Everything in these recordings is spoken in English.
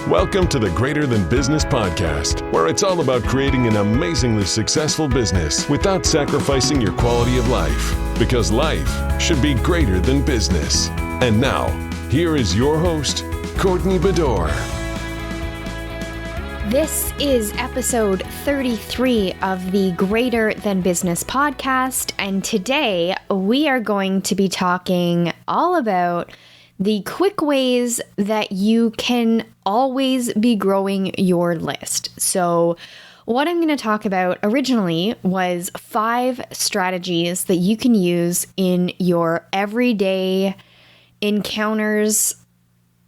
Welcome to the Greater Than Business podcast, where it's all about creating an amazingly successful business without sacrificing your quality of life, because life should be greater than business. And now, here is your host, Courtney Bedore. This is episode 33 of the Greater Than Business podcast, and today we are going to be talking all about the quick ways that you can always be growing your list. So what I'm going to talk about originally was 5 strategies that you can use in your everyday encounters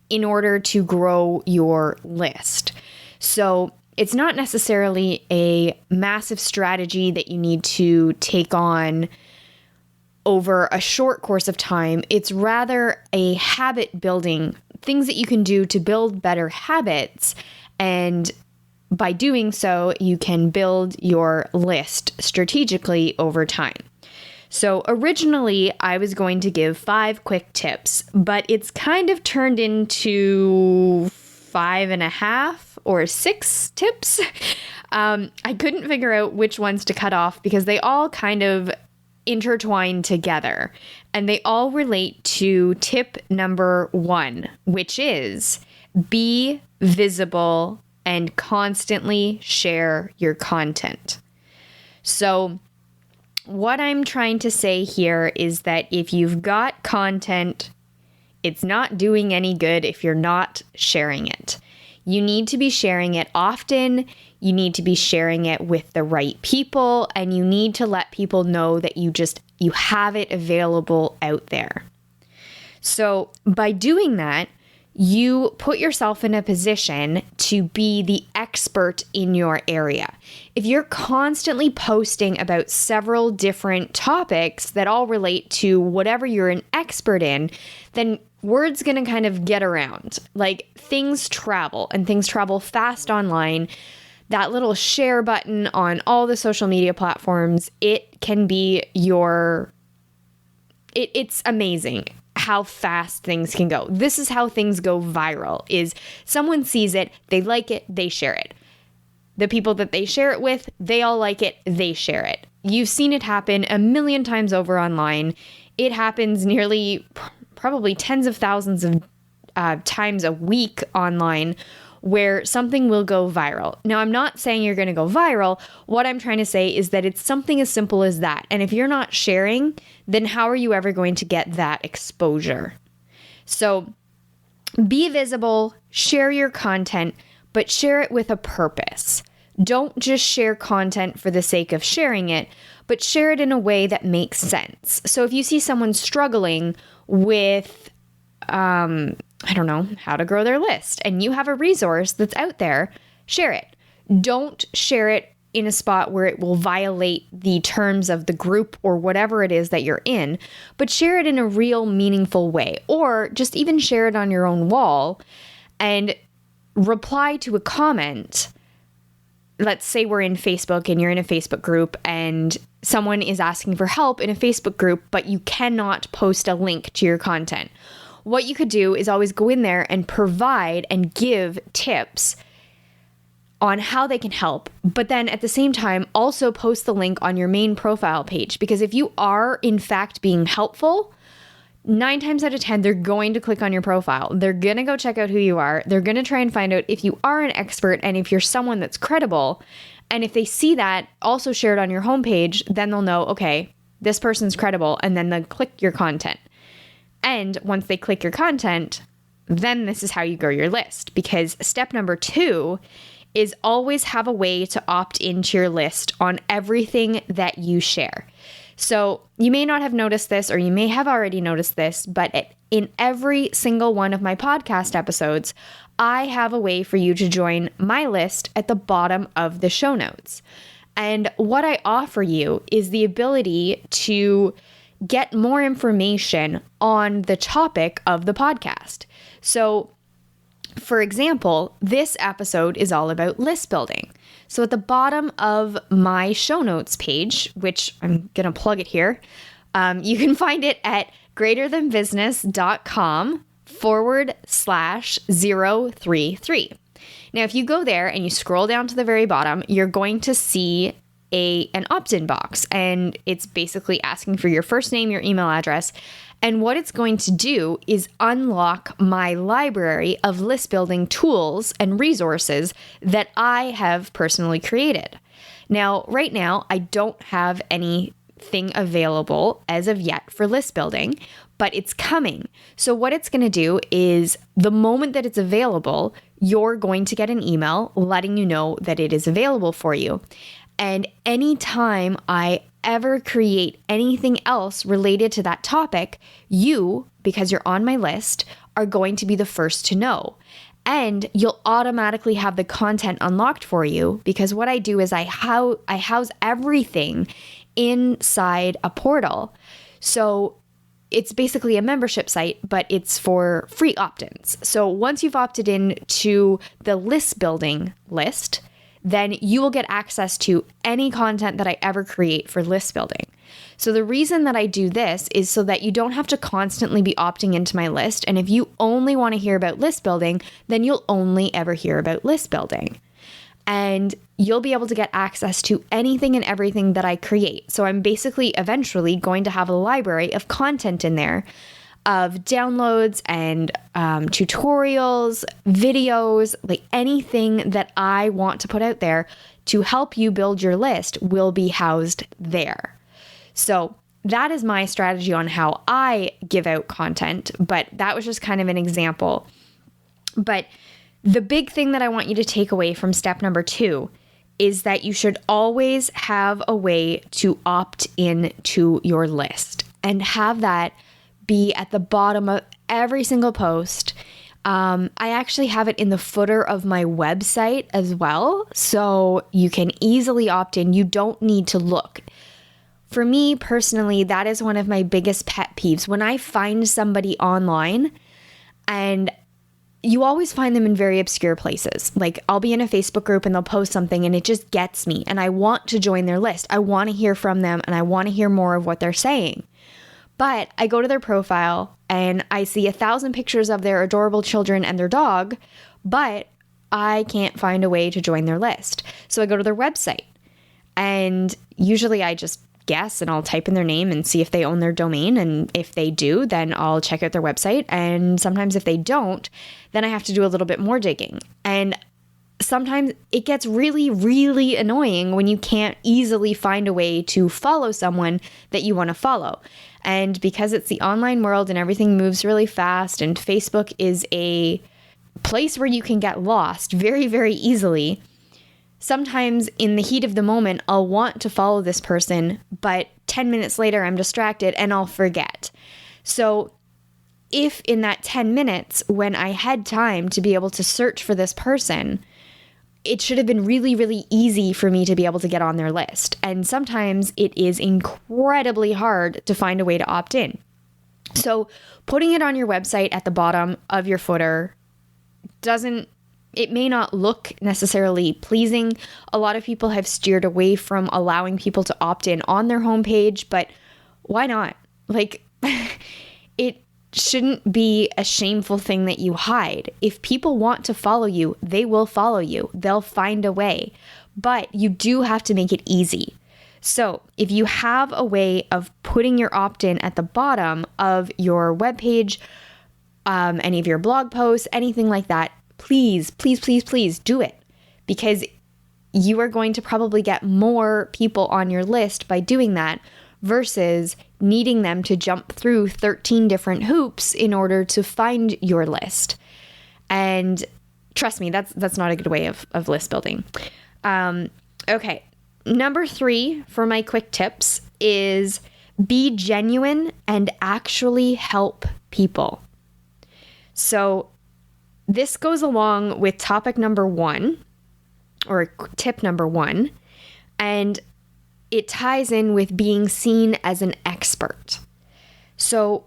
in order to grow your list. So it's not necessarily a massive strategy that you need to take on over a short course of time. It's rather a habit building, things that you can do to build better habits. And by doing so, you can build your list strategically over time. So originally, I was going to give 5 quick tips, but it's kind of turned into 5.5 or 6 tips. I couldn't figure out which ones to cut off because they all kind of intertwine together, and they all relate to tip number 1, which is be visible and constantly share your content. So what I'm trying to say here is that if you've got content, it's not doing any good if you're not sharing it. You need to be sharing it often. You need to be sharing it with the right people, and you need to let people know that you have it available out there. So by doing that, you put yourself in a position to be the expert in your area. If you're constantly posting about several different topics that all relate to whatever you're an expert in, then word's going to kind of get around. Like, things travel, and things travel fast online. That little share button on all the social media platforms, it can be it's amazing how fast things can go. This is how things go viral, is someone sees it, they like it, they share it. The people that they share it with, they all like it, they share it. You've seen it happen a million times over online. It happens nearly probably tens of thousands of times a week online, where something will go viral. Now, I'm not saying you're going to go viral. What I'm trying to say is that it's something as simple as that. And if you're not sharing, then how are you ever going to get that exposure? So be visible, share your content, but share it with a purpose. Don't just share content for the sake of sharing it, but share it in a way that makes sense. So if you see someone struggling with, I don't know, how to grow their list, and you have a resource that's out there, share it. Don't share it in a spot where it will violate the terms of the group or whatever it is that you're in, but share it in a real meaningful way, or just even share it on your own wall and reply to a comment. Let's say we're in Facebook and you're in a Facebook group and someone is asking for help in a Facebook group, but you cannot post a link to your content. What you could do is always go in there and provide and give tips on how they can help, but then at the same time, also post the link on your main profile page. Because if you are in fact being helpful, 9 times out of 10, they're going to click on your profile. They're going to go check out who you are. They're going to try and find out if you are an expert and if you're someone that's credible. And if they see that also shared on your homepage, then they'll know, okay, this person's credible, and then they'll click your content. And once they click your content, then this is how you grow your list. Because step number 2 is always have a way to opt into your list on everything that you share. So you may not have noticed this, or you may have already noticed this, but in every single one of my podcast episodes, I have a way for you to join my list at the bottom of the show notes. And what I offer you is the ability to get more information on the topic of the podcast. So, for example, this episode is all about list building. So at the bottom of my show notes page, which I'm going to plug it here, you can find it at greaterthanbusiness.com/033. Now, if you go there and you scroll down to the very bottom, you're going to see an opt-in box, and it's basically asking for your first name, your email address. And what it's going to do is unlock my library of list building tools and resources that I have personally created. Now, right now, I don't have anything available as of yet for list building, but it's coming. So what it's going to do is the moment that it's available, you're going to get an email letting you know that it is available for you. And anytime I ever create anything else related to that topic, you, because you're on my list, are going to be the first to know. And you'll automatically have the content unlocked for you, because what I do is I house everything inside a portal. So it's basically a membership site, but it's for free opt-ins. So once you've opted in to the list building list, then you will get access to any content that I ever create for list building. So the reason that I do this is so that you don't have to constantly be opting into my list. And if you only want to hear about list building, then you'll only ever hear about list building. And you'll be able to get access to anything and everything that I create. So I'm basically eventually going to have a library of content in there of downloads and tutorials, videos, like anything that I want to put out there to help you build your list will be housed there. So that is my strategy on how I give out content, but that was just kind of an example. But the big thing that I want you to take away from step number 2 is that you should always have a way to opt in to your list and have that be at the bottom of every single post. I actually have it in the footer of my website as well, so you can easily opt in. You don't need to look. For me personally, that is one of my biggest pet peeves. When I find somebody online, and you always find them in very obscure places. Like I'll be in a Facebook group and they'll post something and it just gets me, and I want to join their list. I want to hear from them and I want to hear more of what they're saying. But I go to their profile and I see 1,000 pictures of their adorable children and their dog, but I can't find a way to join their list. So I go to their website, and usually I just guess and I'll type in their name and see if they own their domain. And if they do, then I'll check out their website. And sometimes if they don't, then I have to do a little bit more digging. And sometimes it gets really, really annoying when you can't easily find a way to follow someone that you want to follow. And because it's the online world and everything moves really fast, and Facebook is a place where you can get lost very, very easily, sometimes in the heat of the moment, I'll want to follow this person, but 10 minutes later I'm distracted and I'll forget. So if in that 10 minutes when I had time to be able to search for this person, it should have been really, really easy for me to be able to get on their list. And sometimes it is incredibly hard to find a way to opt in. So putting it on your website at the bottom of your footer it may not look necessarily pleasing. A lot of people have steered away from allowing people to opt in on their homepage, but why not? Like, it shouldn't be a shameful thing that you hide. If people want to follow you, they will follow you. They'll find a way, but you do have to make it easy. So if you have a way of putting your opt-in at the bottom of your webpage, any of your blog posts, anything like that, please, please, please, please do it, because you are going to probably get more people on your list by doing that versus needing them to jump through 13 different hoops in order to find your list. And trust me, that's not a good way of list building. Okay. Number 3 for my quick tips is be genuine and actually help people. So this goes along with topic number 1, or tip number 1, and it ties in with being seen as an expert. So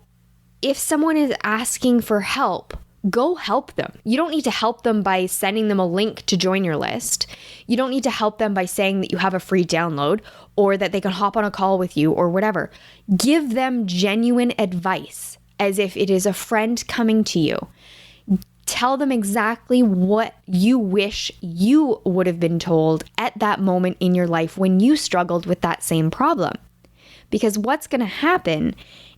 if someone is asking for help, go help them. You don't need to help them by sending them a link to join your list. You don't need to help them by saying that you have a free download or that they can hop on a call with you or whatever. Give them genuine advice as if it is a friend coming to you. tell them exactly what you wish you would have been told at that moment in your life when you struggled with that same problem. Because what's going to happen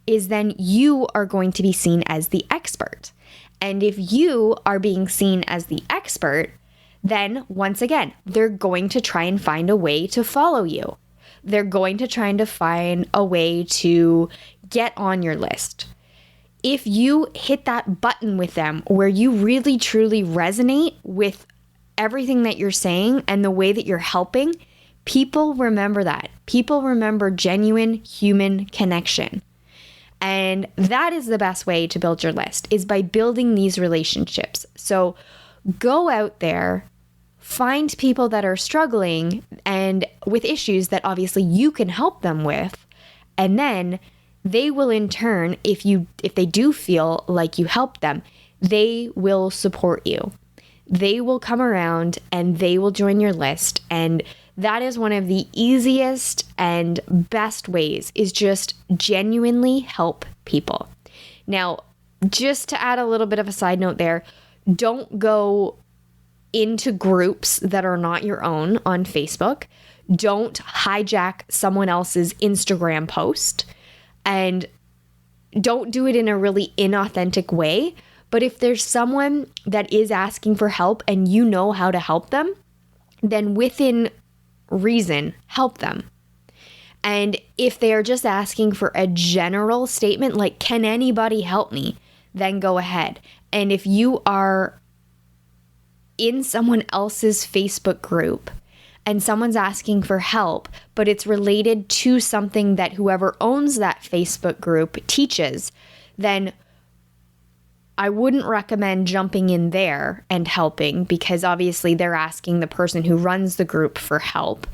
is then you are going to be seen as the expert. And if you are being seen as the expert, then once again, they're going to try and find a way to follow you. They're going to try and find a way to get on your list. If you hit that button with them where you really truly resonate with everything that you're saying and the way that you're helping, people remember that. People remember genuine human connection. And that is the best way to build your list, is by building these relationships. So go out there, find people that are struggling and with issues that obviously you can help them with, and then they will in turn, if they do feel like you helped them, they will support you. They will come around and they will join your list. And that is one of the easiest and best ways, is just genuinely help people. Now, just to add a little bit of a side note there, don't go into groups that are not your own on Facebook. Don't hijack someone else's Instagram post. And don't do it in a really inauthentic way. But if there's someone that is asking for help and you know how to help them, then within reason, help them. And if they are just asking for a general statement like, can anybody help me? Then go ahead. And if you are in someone else's Facebook group and someone's asking for help, but it's related to something that whoever owns that Facebook group teaches, then I wouldn't recommend jumping in there and helping, because obviously they're asking the person who runs the group for help.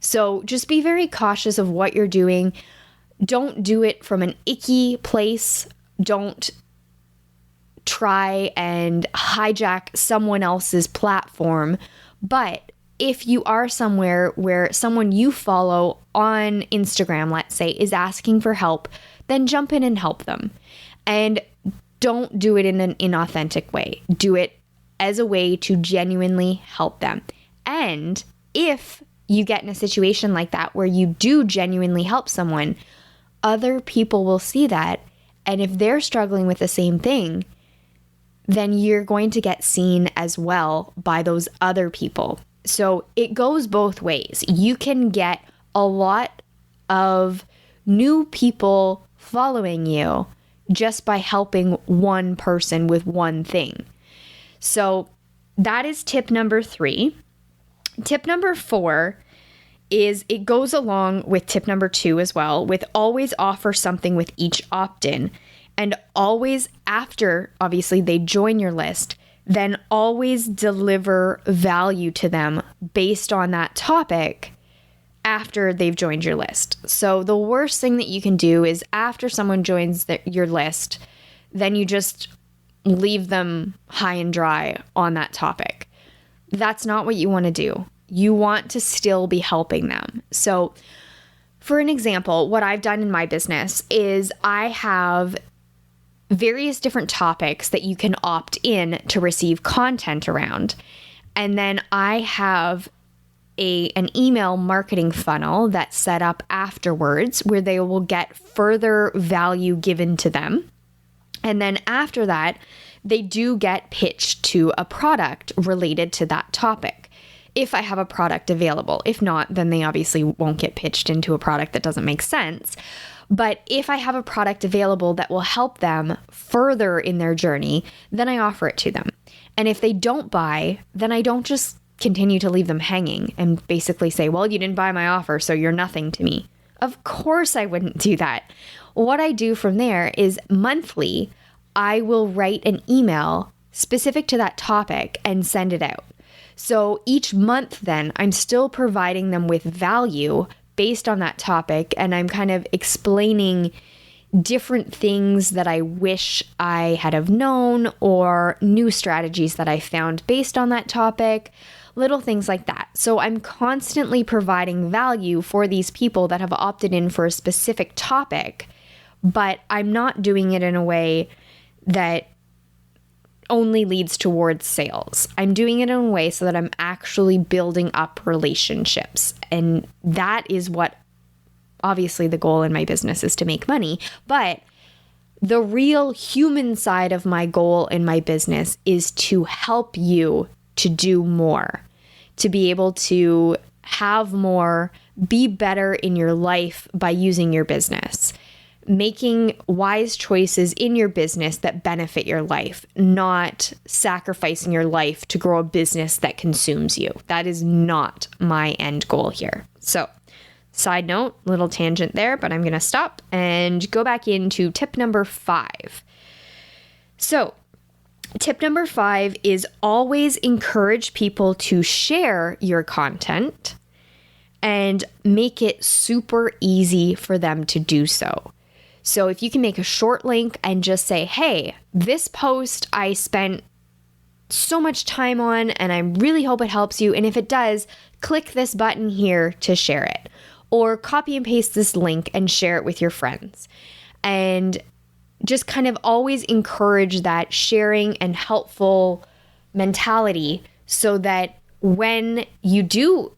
So just be very cautious of what you're doing. Don't do it from an icky place. Don't try and hijack someone else's platform. But if you are somewhere where someone you follow on Instagram, let's say, is asking for help, then jump in and help them. And don't do it in an inauthentic way. Do it as a way to genuinely help them. And if you get in a situation like that where you do genuinely help someone, other people will see that. And if they're struggling with the same thing, then you're going to get seen as well by those other people. So it goes both ways. You can get a lot of new people following you just by helping one person with one thing. So that is tip number 3. Tip number 4 is, it goes along with tip number 2 as well, with always offer something with each opt-in. And always, after obviously they join your list, then always deliver value to them based on that topic after they've joined your list. So the worst thing that you can do is, after someone joins your list, then you just leave them high and dry on that topic. That's not what you want to do. You want to still be helping them. So for an example, what I've done in my business is I have various different topics that you can opt in to receive content around. And then I have an email marketing funnel that's set up afterwards where they will get further value given to them. And then after that, they do get pitched to a product related to that topic, if I have a product available. If not, then they obviously won't get pitched into a product that doesn't make sense. But if I have a product available that will help them further in their journey, then I offer it to them. And if they don't buy, then I don't just continue to leave them hanging and basically say, well, you didn't buy my offer, so you're nothing to me. Of course I wouldn't do that. What I do from there is monthly, I will write an email specific to that topic and send it out. So each month then, I'm still providing them with value based on that topic, and I'm kind of explaining different things that I wish I had have known, or new strategies that I found based on that topic, little things like that. So I'm constantly providing value for these people that have opted in for a specific topic, but I'm not doing it in a way that only leads towards sales. I'm doing it in a way so that I'm actually building up relationships. And that is what, obviously, the goal in my business is to make money. But the real human side of my goal in my business is to help you to do more, to be able to have more, be better in your life by using your business, making wise choices in your business that benefit your life, not sacrificing your life to grow a business that consumes you. That is not my end goal here. So, side note, little tangent there, but I'm going to stop and go back into tip number 5. So, tip number 5 is always encourage people to share your content and make it super easy for them to do so. So if you can make a short link and just say, hey, this post I spent so much time on and I really hope it helps you. And if it does, click this button here to share it. Or copy and paste this link and share it with your friends. And just kind of always encourage that sharing and helpful mentality so that when you do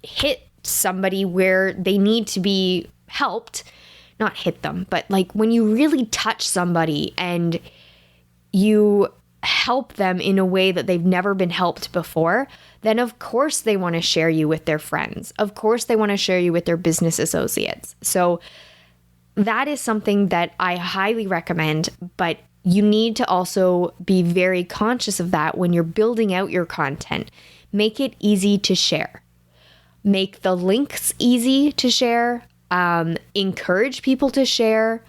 hit somebody where they need to be helped, not hit them, but like when you really touch somebody and you help them in a way that they've never been helped before, then of course they want to share you with their friends. Of course they want to share you with their business associates. So that is something that I highly recommend, but you need to also be very conscious of that when you're building out your content. Make it easy to share. Make the links easy to share. Encourage people to share.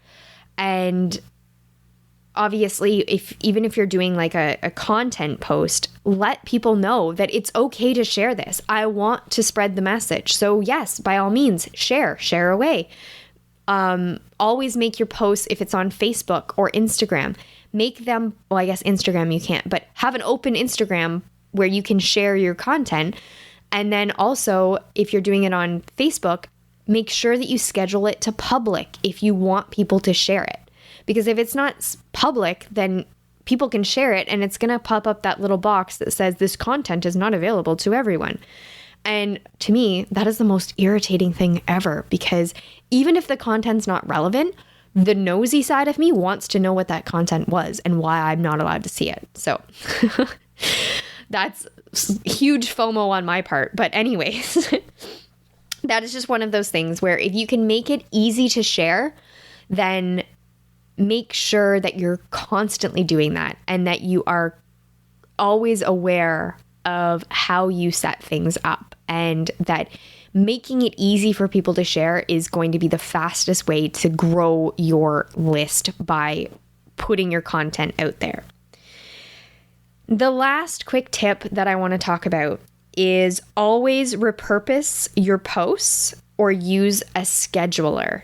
And obviously, even if you're doing like a content post, let people know that it's okay to share this. I want to spread the message. So yes, by all means, share away. Always make your posts, if it's on Facebook or Instagram, make them, well, I guess Instagram you can't, but have an open Instagram where you can share your content. And then also, if you're doing it on Facebook, make sure that you schedule it to public if you want people to share it. Because if it's not public, then people can share it and it's going to pop up that little box that says this content is not available to everyone. And to me, that is the most irritating thing ever, because even if the content's not relevant, the nosy side of me wants to know what that content was and why I'm not allowed to see it. So that's huge FOMO on my part. But anyways, that is just one of those things where if you can make it easy to share, then make sure that you're constantly doing that and that you are always aware of how you set things up, and that making it easy for people to share is going to be the fastest way to grow your list by putting your content out there. The last quick tip that I want to talk about is always repurpose your posts or use a scheduler.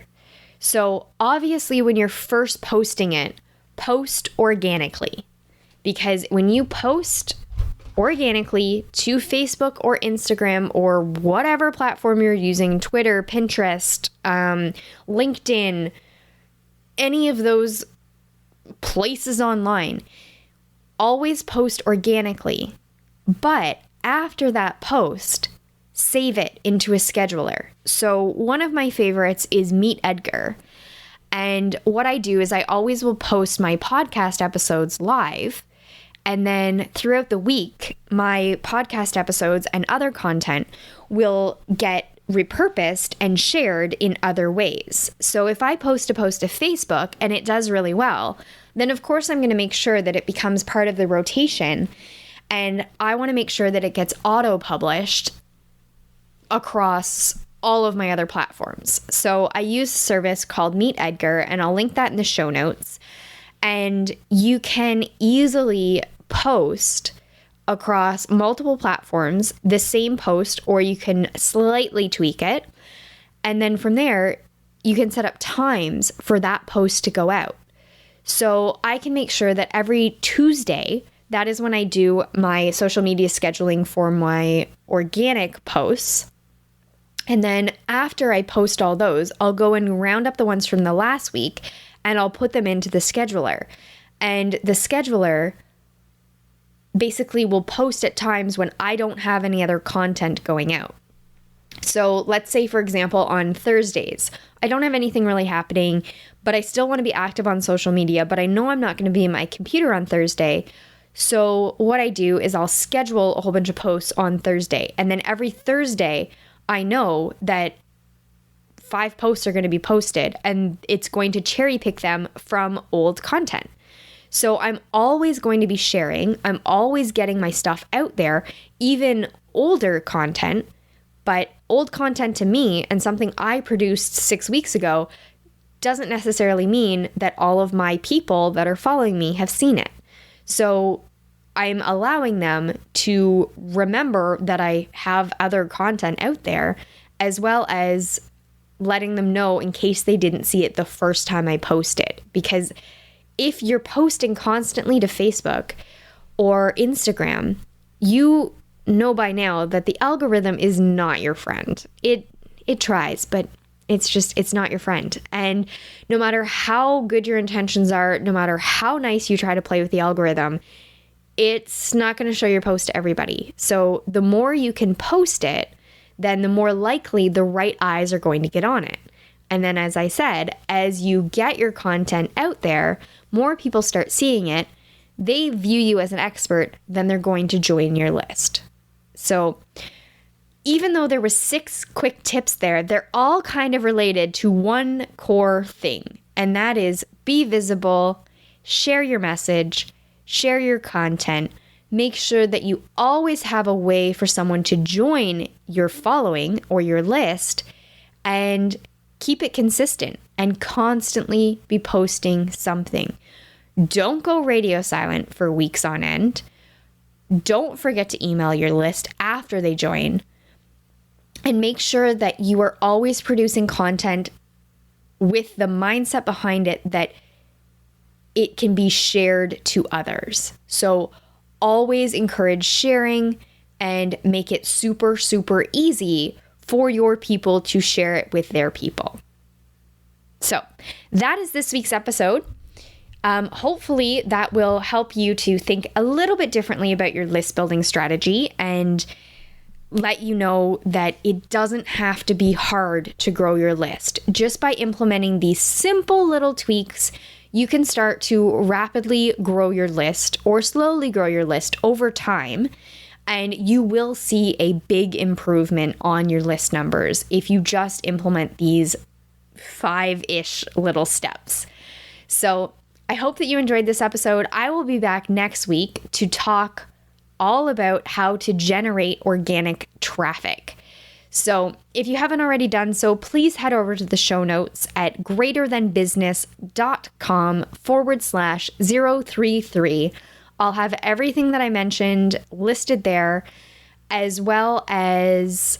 So obviously when you're first posting it, post organically, because when you post organically to Facebook or Instagram or whatever platform you're using, Twitter, Pinterest, LinkedIn, any of those places online, always post organically. But after that post, save it into a scheduler. So one of my favorites is Meet Edgar. And what I do is I always will post my podcast episodes live. And then throughout the week, my podcast episodes and other content will get repurposed and shared in other ways. So if I post a post to Facebook and it does really well, then of course I'm going to make sure that it becomes part of the rotation. And I want to make sure that it gets auto-published across all of my other platforms. So I use a service called Meet Edgar, and I'll link that in the show notes. And you can easily post across multiple platforms the same post, or you can slightly tweak it. And then from there, you can set up times for that post to go out. So I can make sure that every Tuesday, that is when I do my social media scheduling for my organic posts. And then after I post all those, I'll go and round up the ones from the last week and I'll put them into the scheduler. And the scheduler basically will post at times when I don't have any other content going out. So let's say, for example, on Thursdays, I don't have anything really happening, but I still want to be active on social media, but I know I'm not going to be in my computer on Thursday. So what I do is I'll schedule a whole bunch of posts on Thursday. And then every Thursday, I know that 5 posts are going to be posted, and it's going to cherry pick them from old content. So I'm always going to be sharing. I'm always getting my stuff out there, even older content. But old content to me and something I produced 6 weeks ago doesn't necessarily mean that all of my people that are following me have seen it. So I'm allowing them to remember that I have other content out there, as well as letting them know in case they didn't see it the first time I posted. Because if you're posting constantly to Facebook or Instagram, you know by now that the algorithm is not your friend. It tries, but it's not your friend. And no matter how good your intentions are, no matter how nice you try to play with the algorithm, it's not going to show your post to everybody. So the more you can post it, then the more likely the right eyes are going to get on it. And then, as I said, as you get your content out there, more people start seeing it, they view you as an expert, then they're going to join your list. So even though there were 6 quick tips there, they're all kind of related to one core thing, and that is be visible, share your message, share your content, make sure that you always have a way for someone to join your following or your list, and keep it consistent and constantly be posting something. Don't go radio silent for weeks on end. Don't forget to email your list after they join. And make sure that you are always producing content with the mindset behind it that it can be shared to others. So always encourage sharing and make it super, super easy for your people to share it with their people. So that is this week's episode. Hopefully that will help you to think a little bit differently about your list building strategy and let you know that it doesn't have to be hard to grow your list. Just by implementing these simple little tweaks, you can start to rapidly grow your list or slowly grow your list over time. And you will see a big improvement on your list numbers if you just implement these 5-ish little steps. So I hope that you enjoyed this episode. I will be back next week to talk all about how to generate organic traffic. So if you haven't already done so, please head over to the show notes at greaterthanbusiness.com/033. I'll have everything that I mentioned listed there, as well as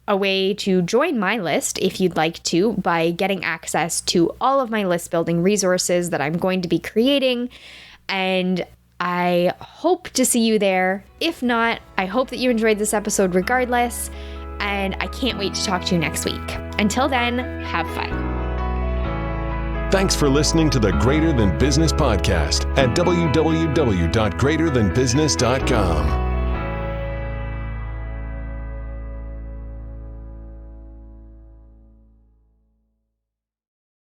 a way to join my list if you'd like to by getting access to all of my list building resources that I'm going to be creating. And I hope to see you there. If not, I hope that you enjoyed this episode regardless, and I can't wait to talk to you next week. Until then, have fun. Thanks for listening to the Greater Than Business podcast at www.greaterthanbusiness.com.